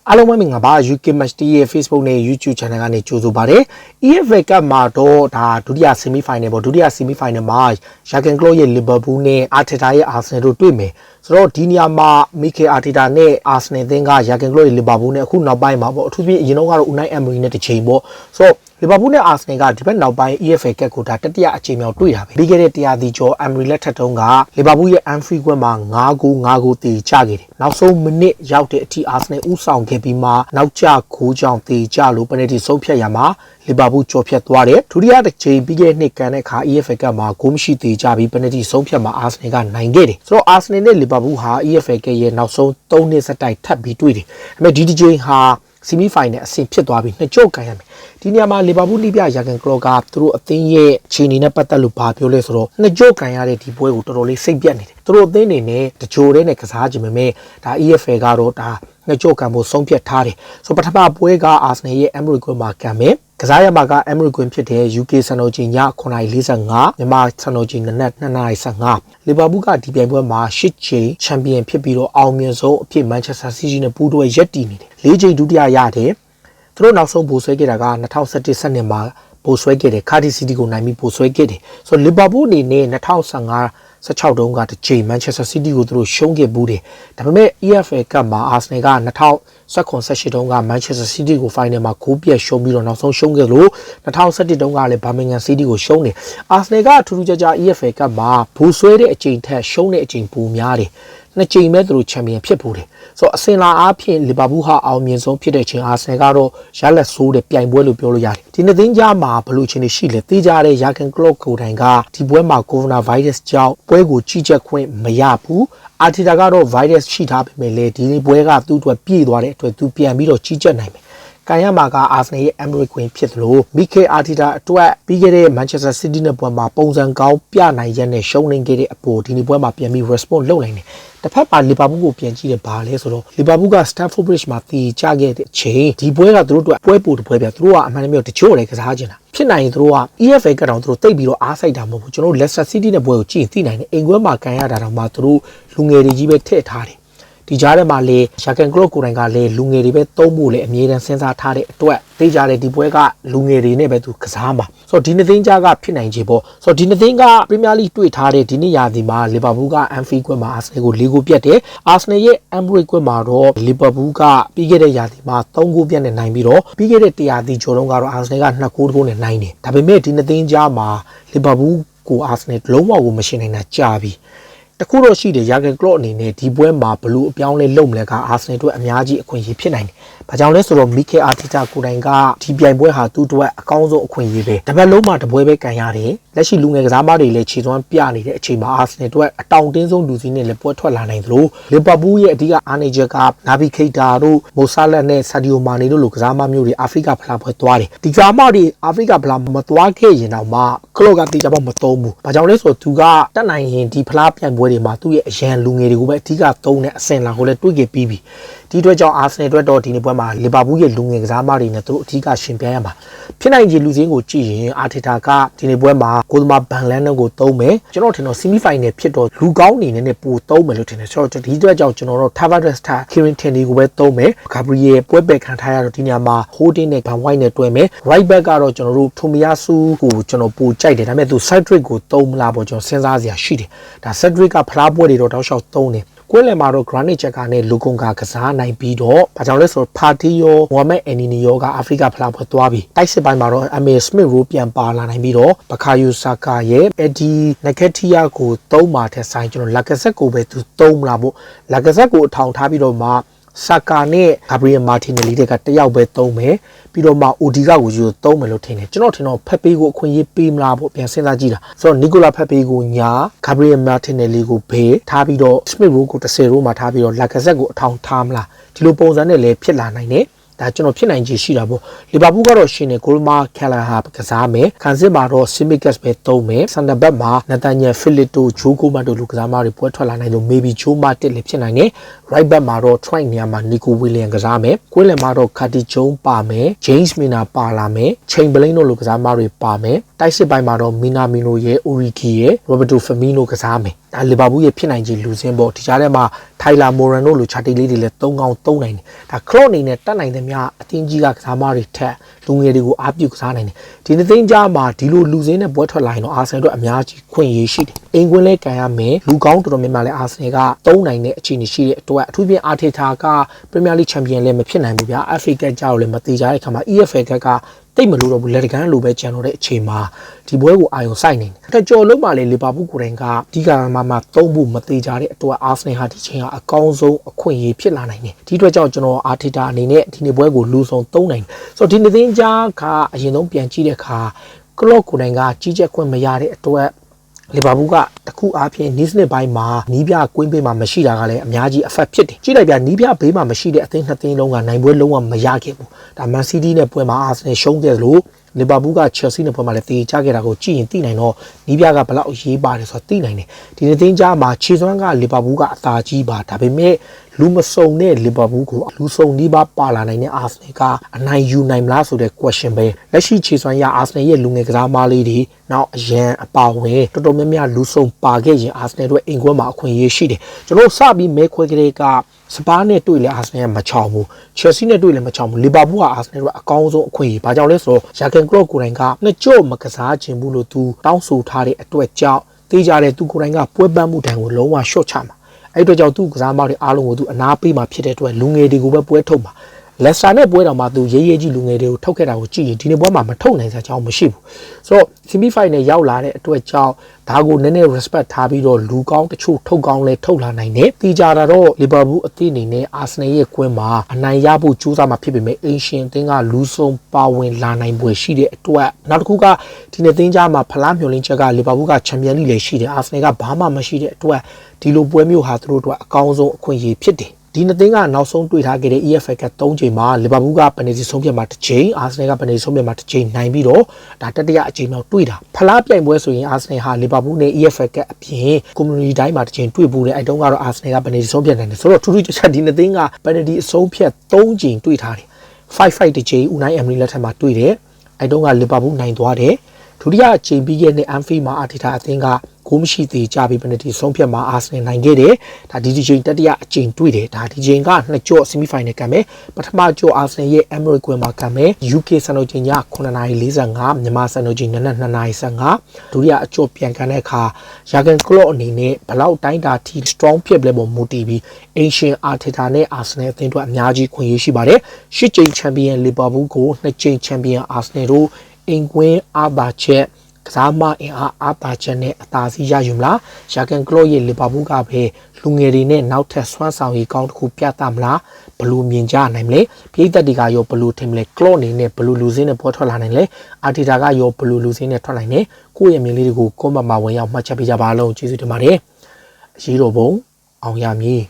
အားလုံးပဲမင်္ဂလာပါ UK Match ရဲ့ Facebook နဲ့ YouTube Channel ကနေကြိုဆိုပါရစေ EFL Cup မှာတော့ဒါဒုတိယ Semi Final ပေါ့ဒုတိယ Semi Final မှာ Jurgen Klopp ရဲ့ Liverpool နဲ့ Arteta ရဲ့ Arsenal တို့တွေ့မယ်ဆိုတော့ဒီနေရာမှာ Mikel Arteta နဲ့ Arsenal အသင်းက Jurgen Klopp ရဲ့ Liverpool နဲ့အခုနောက်ပိုင်းမှာပေါ့အထူးသဖြင့်အရင်တော့ကတော့ Unai Emery နဲ့တစ်ချိန်ပေါ့ဆိုတော့Liverpool နဲ့ Arsenal ကဒီဘက်နောက်ပိုင်း EFL Cup ကိုဒါတတိယအချိန်မြောက်တွေ့တာပဲပြီးခဲ့တဲ့တရားဒီကျော် Emery လက်ထက်တုန်းက Liverpool ရဲ့ Anfield ကွင်းမှာ9ဂိုးတည်ချခဲ့တယ်နောက်ဆုံးမိနစ်ရောက်တဲ့အထိ Arsenal ဥဆောင်ခဲ့ပြီးမှနောက်ကျဂိုးကြောင့်တည်ချလို့ penalty ဆုံးဖြတ်ရမှာ Liverpool ကျော်ဖြတ်သွားတယ်ဒုတိယတစ်ချိန်ပြီးခဲ့တဲ့နှစ်ကန်တဲ့အခါ EFL Cup မှာဂိုးမရှိတည်ချပြီး penalty ဆုံးဖြတ်မှာ Arsenal ကနိုင်ခဲ့တယ်ဆိုတော့ Arsenal နဲ့ Liverpool ဟာ EFL Cup ရဲ့နောက်ဆုံး3နှစ်စတိုက်ထပ်ပြီးတွေ့တယ်ဒါပေမဲ့ဒီတစ်ချိန်ဟာSemi Final အဆင့်ဖြစ်သွားပြီနှစ်ကြို့ကန်ရမယ်ဒီနေရာမှာ Liverpool လိပြ Jurgen Klopp ကသူတို့အသင်းရဲ့ခြေအနေနဲ့ပတ်သက်လို့ဘာပြောလဲဆိုတော့နှစ်ကြို့ကန်ရတဲ့ဒီပွဲကိုတော်တော်လေးစိတ်ပြတ်နေတယ်သူတို့အသင်းနေနဲ့တကြိုတဲ့နဲ့ကစားခြင်းမဲ့ဒါ EFL ကတော့ဒါနှစ်ကြို့ကန်ဖို့ဆုံးဖြတ်ထားတယ်ဆိုပထမပွဲက Arsenal ရဲ့ Emirates ကွင်းမှာကန်မယ်ကစားရမှာက Emirates ကွင်းဖြစ်တဲ့ UK စံတော်ချိန်ည9:45မြန်မာစံတော်ချိန်နနက်2:15 Liverpool ကဒီပြိုင်ပွဲမှာ10ချိန်ချန်ပီယံဖြစ်ပြီးတော့အောင်မြင်ဆုံးအဖြစ် Manchester City နဲ့ပူးတွဲရပ်တည်နေတယ်4ချိန်ဒုတိယရတယ်သူတို့နောက်ဆုံးပိုဆွဲခဲ့တာက2017 စနစ်မှာပိုဆွဲခဲ့တယ် Cardiff City ကိုနိုင်ပြီးပိုဆွဲခဲ့တယ်ဆိုတော့ Liverpool အနေနဲ့2015-16တုန်းကတစ်ချိန် Manchester City ကိုသူတို့ရှုံးခဲ့ဘူးတယ်ဒါပေမဲ့ EFL Cup မှာ Arsenal က2017တုန်းက Manchester City ကို Final မှာဂိုးပြတ်ရှုံးပြီးတော့နောက်ဆုံးရှုံးခဲ့လို့2017တုန်းကလည်း Birmingham City ကိုရှုံးတယ် Arsenal ကထူးထူးခြားခြား EFL Cup မှာပိုဆွဲတဲ့အချိန်ထက်ရှုံးတဲ့အချိန်ပိုများတယ်နှစ်ချိန်ပဲသူတို့ချန်ပီယံဖြစ်ဖို့တယ်ဆိုတော့အစင်လာအားဖြင့် Liverpool ဟာအောင်မြင်ဆုံးဖြစ်တဲ့အချိန် Arsenal ကတော့ရလက်ဆိုးတဲ့ပြိုင်ပွဲလို့ပြောလို့ရတယ်ဒီနှစ်သိန်းကြားမှာဘလို့ချင်းနေရှိလဲသိကြတဲ့ Jurgen Klopp ကိုယ်တိုင်ကဒီပွဲမှာ Coronavirus ကြောင့်ပွဲကိုကြီးကြပ်ခွင့်မရဘူး Arteta ကတော့ virus ရှိထားပေမဲ့လည်းဒီပွဲကသူ့အတွက်ပြည့်သွားတဲ့အတွက်သူပြန်ပြီးတော့ကြီးကြပ်နိုင်မယ်ကန်ရမှာက Arsenal ရဲ့ Emirates ကွင်းဖြစ်သလို Mikel Arteta အတွက်ပြီးခဲ့တဲ့ Manchester City နဲ့ပွဲမှာပုံစံကောင်းပြနိုင်ရတဲ့ရှုံးနေခဲ့တဲ့အပေါ်ဒီနေ့ပွဲမှာပြန်ပြီး response လုပ်နိုင်တယ်တစ်ဖက်မှာ Liverpool ကိုပြန်ကြည့်တယ်ဘာလဲဆိုတော့ Liverpool က Stamford Bridge မှာတည်ချခဲ့တဲ့အချိန်ဒီပွဲကသူတို့အတွက်ပွဲပို့တပွဲပြသူတို့ကအမှန်တမ်းပြောတချို့လည်းကစားချင်တာဖြစ်နိုင်ရင်သူတို့က EFL ကတောင်သူတို့တိတ်ပြီးတော့အားစိုက်တာမဟုတ်ဘူးကျွန်တော်တို့ Leicester City နဲ့ပွဲကိုကြည့်ရင်သိနိုင်တယ်အိမ်ကွဲမှာကန်ရတာတော့မှသူတို့လူငယ်တွေကြီးပဲထည့်ထားတယ်ဒီကြားထဲမှာလေ Jurgen Klopp ကိုယ်တိုင်ကလေလူငယ်တွေပဲသုံးဖို့လေအမြဲတမ်းစဉ်းစားထားတဲ့အတွက်သိကြတဲ့ဒီပွဲကလူငယ်တွေနဲ့ပဲသူကစားမှာဆိုတော့ဒီနှစ်သိန်းကြားကဖြစ်နိုင်ခြေပေါ့ဆိုတော့ဒီနှစ်သိန်းက Premier League တွေ့ထားတဲ့ဒီနှစ်ရာသီမှာ Liverpool က Anfield ကွင်းမှာ Arsenal ကို4ဂိုးပြတ်တယ် Arsenal ရဲ့ Emirates ကွင်းမှာတော့ Liverpool ကပြီးခဲ့တဲ့ရာသီမှာ3ဂိုးပြတ်နဲ့နိုင်ပြီးတော့ပြီးခဲ့တဲ့တရားသီကျော်လုံးကတော့ Arsenal က2ဂိုးတဂိုးနဲ့နိုင်တယ်ဒါပေမဲ့ဒီနှစ်သိန်းကြားမှာ Liverpool ကို Arsenal လုံးဝကိုမရှင်းနိုင်တာကြာပြီတခုတော့ရှိတယ် Jurgen Klopp အနေနဲ့ဒီပွဲမှာဘလို့အပြောင်းလဲလုပ်မလဲက Arsenal အတွက်အများကြီးအခွင့်အရေးဖြစ်နိုင်တယ်။ဘာကြောင့်လဲဆိုတော့ Mikel Arteta ကိုယ်တိုင်ကဒီပြိုင်ပွဲဟာသူ့အတွက်အကောင်းဆုံးအခွင့်အရေးပဲ။တပတ်လုံးမှာတပွဲပဲကန်ရတယ်။လက်ရှိလူငယ်ကစားမတွေလည်းခြေစွမ်းပြနေတဲ့အချိန်မှာ Arsenal အတွက်အတောင်တင်းဆုံးလူစီးနဲ့လည်းပွဲထွက်လာနိုင်သလို Liverpool ရဲ့အဓိကအားနည်းချက်က Naby Keita တို့ Mo Salah နဲ့ Sadio Mane တို့လိုကစားမမျိုးတွေအာဖရိကဖလားပွဲသွားတယ်။ဒီကစားမတွေအာဖရိကဖလားမသွားခဲ့ရင်တော့မှ Klopp ကတေချာပေါက်မသုံးဘူး။ဘာကြောင့်လဲဆိုတော့သူကတက်နိုင်ရင်ဒီဖလားပြိုင်ပွဲတွေမှာသူ့ရဲ့အရန်လူငယ်တွေကိုပဲအဓိကသုံးတဲ့အဆင့်လာကိုလည်းတွေးခဲ့ပြီးပြီဒီအတွက်ကြောင့် Arsenal အတွက်တော့ဒီနေ့ပွဲမှာ Liverpool ရဲ့လူငယ်ကစားမတွေနဲ့သူတို့အဓိကရှင်ပြိုင်ရမှာဖြစ်နိုင်ခြေလူစင်းကိုကြည့်ရင် Arteta ကဒီနေ့ပွဲမှာကိုသမားဘန်လန်တို့ကိုသုံးမယ်ကျွန်တော်ထင်တော့ Semi Final ဖြစ်တော့လူကောင်းအနေနဲ့ပိုသုံးမယ်လို့ထင်တယ်ဆိုတော့ဒီအတွက်ကြောင့်ကျွန်တော်တို့ Tavares ထား Kieran Tierney ကိုပဲသုံးမယ် Gabriel ပွဲပယ်ခံထားရတော့ဒီနေရာမှာ Holding နဲ့ Van White နဲ့တွဲမယ် Right back ကတော့ကျွန်တော်တို့ Tomiyasu ကိုကျွန်တော်ပိုကြိုက်တယ်ဒါပေမဲ့သူ Cedric ကိုသုံးမလားပေါ့ကျွန်တော်စဉ်းစားစရာရှိတယ်ဒါ Cedric ကဖလားပွဲတွေတော့တောက်လျှောက်သုံးတယ်ကွဲလည်မှာတော့ Granit Xhaka နဲ့ Lokonga ကစားနိုင်ပြီးတော့ဘာကြောင့်လဲဆိုတော့ Partey ရော Mohamed Elneny ရောကအာဖရိကဖလားပွဲသွားပြီးတိုက်စစ်ပိုင်းမှာတော့ Emil Smith Rowe ပြန်ပါလာနိုင်ပြီးတော့ Bukayo Saka ရဲ့ Eddie Nketiah ကိုသုံးပါထက်ဆိုင်ကျွန်တော် Lacazette ကိုပဲသူသုံးမလားပေါ့ Lacazette ကိုအထောင်ထားပြီးတော့မှSaka နဲ့ Gabriel Martinelli တွေကတယောက်ပဲသုံးမယ်ပြီးတော့မှ Odiga ကိုယူသုံးမယ်လို့ထင်တယ်ကျွန်တော်ထင်တော့ဖက်ပေးကိုအခွင့်အရေးပေးမလားပေါ့ပြန်စဉ်းစားကြည့်တာဆိုတော့ Nicola ဖက်ပေးကိုညာ Gabriel Martinelli ကိုဘေးထားပြီးတော့ Smith Rowe ကို10 row မှာထားပြီးတော့ Lacazette ကိုအထောင်ထားမလားဒီလိုပုံစံနဲ့လည်းဖြစ်လာနိုင်တယ်ဒါကျွန်တော်ဖြစ်နိုင်ခြေရှိတာပေါ့လီဗာပူးကတော့ရှင်နေ Golma Kelleher ကစားမယ်ခံစစ်မှာတော့ Tsimikas ပဲသုံးမယ်စန်တာဘက်မှာ Nathaniel Philito Joe Gomez တို့လူကစားမတွေပွဲထွက်လာနိုင်လို့ maybe Joe Matip လည်းဖြစ်နိုင်တယ် right back မှာတော့ Troy နေရာမှာ Nico Williams ကစားမယ်ကွင်းလယ်မှာတော့ Curtis Jones ပါမယ် James Milner ပါလာမယ် Chamberlain တို့လူကစားမတွေပါမယ်တိုက်စစ်ပိုင်းမှာတော့ Minamino ရဲ့ Origi ရဲ့ Roberto Firmino ကစားမယ် လီဗာပူးရဲ့ဖြစ်နိုင်ခြေလူစင်းပေါ့ဒီကြားထဲမှာထိုင်လာမိုရန်တို့လိုချာတီလေးတွေလည်း3កောင်း3နိုင်တယ်ဒါခလော့အနေနဲ့တတ်နိုင်တဲ့များအတင်းကြီးကကစားမတွေထက်လူငယ်တွေကိုအားပြုကစားနိုင်တယ်ဒီနှစ်သိန်းကြားမှာဒီလိုလူစင်းနဲ့ပွဲထွက်လာရင်တော့အာဆင်နယ်တို့အများကြီးခွင့်ရရှိတယ်အင်ကွင်းလဲကန်ရမယ်လူကောင်းတော်တော်များများလဲအာဆင်နယ်က3နိုင်တဲ့အခြေအနေရှိတဲ့အတွက်အထူးဖြင့်အာထေတာကပရီးမီယာလိချန်ပီယံလည်းမဖြစ်နိုင်ဘူးဗျာ FA ကပ်ကြောက်လည်းမသေးကြတဲ့ခါမှာ EFL ကတိတ်မလို့တော့ဘူးလက်တကန်းလိုပဲကြံတော့တဲ့အချိန်မှာဒီပွဲကိုအာရုံစိုက်နေတယ်။ကြော်လုံးမှလည်းလီဗာပူးကိုယ်တိုင်ကဒီကမှသုံးဖို့မသေးကြတဲ့အတွက်အာဆင်နယ်ဟာဒီချိန်ကအကောင်းဆုံးအခွင့်အရေးဖြစ်လာနိုင်တယ်။ဒီအတွက်ကြောင့်ကျွန်တော်အာတီတာအနေနဲ့ဒီနေ့ပွဲကိုလူဆောင်သုံးနိုင်တယ်။ဆိုတော့ဒီနေ့သင်းကြားကအရင်ဆုံးပြန်ကြည့်တဲ့အခါကလော့ကိုယ်တိုင်ကကြီးကြပ်ခွင့်မရတဲ့အတွက်လီဗာပူးကတခုအားဖြင့်နီးစနစ်ပိုင်းမှာနီးပြကွင်းပေးမှာမရှိတာကလည်းအများကြီး effect ဖြစ်တယ်ကြည့်လိုက်ပြနီးပြဘေးမှာမရှိတဲ့အသင်းနှစ်သင်းလုံးကနိုင်ပွဲလုံးဝမရခဲ့ဘူးဒါမန်စီးတီးနဲ့ပွဲမှာအာဆင်နယ်ရှုံးခဲ့လို့လီဗာပူးကချယ်ဆီနဲ့ပွဲမှာလည်းတေချခဲ့တာကိုကြည့်ရင်သိနိုင်တော့နီးပြကဘလောက်ရေးပါတယ်ဆိုတော့သိနိုင်တယ်ဒီနေ့သင်းကြားမှာခြေစွမ်းကလီဗာပူးကအသာကြီးပါဒါပေမဲ့လူမစုံတဲ့လီဗာပူးကိုလူစုံဒီပါပါလာနိုင်တဲ့အာဆင်နယ်ကအနိုင်ယူနိုင်မလားဆိုတဲ့ question ပဲလက်ရှိခြေစွမ်းရအာဆင်နယ်ရဲ့လူငယ်ကစားမလေးတွေနောက်အရန်အပါဝင်တော်တော်များများလူစုံပါခဲ့ရင်အာဆင်နယ်တို့အင်ကွင်းမှာအခွင့်အရေးရှိတယ်ကျွန်တော်စပြီးမဲခွဲကလေးကစပါးနဲ့တွေ့လဲအာဆင်နယ်မချောင်ဘူးချယ်ဆီနဲ့တွေ့လဲမချောင်ဘူးလီဗာပူးကအာဆင်နယ်တို့အကောင်းဆုံးအခွင့်အရေးဘာကြောင့်လဲဆိုတော့ယာဂန်ကလော့ကိုယ်တိုင်ကနှစ်ကြော့မကစားခြင်းဘူးလို့သူတောင်းဆိုထားတဲ့အတွက်ကြောင့်သိကြတဲ့သူကိုယ်တိုင်ကပွဲပန်းမှုတန်ကိုလုံးဝရှော့ချမှာအဲ့အတွက်ကြောင့်သူကစားမတွေအားလုံးကိုသူအနာပေးမှာဖြစ်တဲ့အတွက်လူငယ်တွေကိုပဲပွဲထုတ်မှာလက်စတာနဲ့ပွဲတော်မှာသူရေးရေးကြီးလူငယ်တွေကိုထုတ်ခဲ့တာကိုကြည့်ရင်ဒီနေ့ပွဲမှာမထုတ်နိုင်စရာအကြောင်းမရှိဘူးဆိုတော့ semi final ရောက်လာတဲ့အတွက်ကြောင့်ဒါကိုနည်းနည်း respect ထားပြီးတော့လူကောင်းတချို့ထုတ်ကောင်းလဲထုတ်လာနိုင်တယ်တီးကြတာတော့လီဗာပူးအသင်းအနေနဲ့အာဆင်နယ်ရဲ့ကွင်းမှာအနိုင်ရဖို့ကြိုးစားမှာဖြစ်ပေမဲ့အင်ရှင်အသင်းကလူဆုံးပါဝင်လာနိုင်ပွဲရှိတဲ့အတွက်နောက်တစ်ခုကဒီနေ့သင်းကြားမှာဖလားမျှော်လင့်ချက်ကလီဗာပူးကချန်ပီယံလိလည်းရှိတယ်အာဆင်နယ်ကဘာမှမရှိတဲ့အတွက်ဒီလိုပွဲမျိုးဟာသူတို့အတွက်အကောင်းဆုံးအခွင့်အရေးဖြစ်တယ်ဒီနှစ်သင်းကနောက်ဆုံးတွေ့ထားခဲ့တဲ့ EFL က3ချိန်မှာလီဗာပူးကပယ်နယ်တီဆုံးဖြတ်မှာတစ်ချိန်အာဆင်နယ်ကပယ်နယ်တီဆုံးဖြတ်မှာတစ်ချိန်နိုင်ပြီးတော့ဒါတတိယအချိန်မြောက်တွေ့တာဖလားပြိုင်ပွဲဆိုရင်အာဆင်နယ်ဟာလီဗာပူးနဲ့ EFL ကအပြင် community တိုင်းမှာတစ်ချိန်တွေ့ဘူးလေအဲတုန်းကတော့အာဆင်နယ်ကပယ်နယ်တီဆုံးဖြတ်နိုင်တယ်ဆိုတော့ထူးထူးခြားခြားဒီနှစ်သင်းကပယ်နယ်တီအဆုံးဖြတ်3ချိန်တွေ့ထားတယ်5-5တစ်ချိန်ဦးနိုင်အမ်ရီလက်ထက်မှာတွေ့တယ်အဲတုန်းကလီဗာပူးနိုင်သွားတယ်ဒုတိယအချိန်ပြီးခဲ့တဲ့အန်ဖီမှာအာတီတာအသင်းကကိုမရှိသေးကြပြီးပယ်နယ်တီဆုံးဖြတ်မှာအာဆင်နယ်နိုင်ခဲ့တယ်ဒါဒီချိန်တတိယအချိန်တွေ့တယ်ဒါဒီချိန်ကနှစ်ကြော့ semi final ကံမယ်ပထမကြော့အာဆင်နယ်ရဲ့ Emirates ကွင်းမှာကံမယ် UK စံတော်ချိန်ည9:45မြန်မာစံတော်ချိန်2:15ဒုတိယအကြော့ပြန်ကန်တဲ့အခါယာဂန်ကလော့အနေနဲ့ဘလောက်တိုင်းတာထိ strong ဖြစ်လဲပေါ်မူတည်ပြီး Ancient Arteta နဲ့အာဆင်နယ်အသင်းတို့အများကြီးခွင့်ရရှိပါတယ်10ချိန်ချန်ပီယံလီဗာပူးကို2ချိန်ချန်ပီယံအာဆင်နယ်တို့အင်ကွင်းအားပါချက်ကစားမအင်အားပါချက်နဲ့အသာစီးရယူမလားယာဂန်ကလော့ရဲ့လီဗာပူးကပဲလူငယ်တွေနဲ့နောက်ထပ်စွမ်းဆောင်ရည်ကောင်းတစ်ခုပြသမလားဘလို့မြင်ကြနိုင်မလဲပြည်သက်တွေကရောဘလို့ထင်မလဲကလော့အနေနဲ့ဘလို့လူစင်းနဲ့ပေါ်ထွက်လာနိုင်လဲအာတီတာကရောဘလို့လူစင်းနဲ့ထွက်နိုင်လဲကိုယ့်ရဲ့မြင်လေးတွေကိုကွန်မမှာဝင်ရောက်မှတ်ချက်ပေးကြပါလို့ကျေးဇူးတင်ပါတယ်အရေးတော်ပုံအောင်ရမည်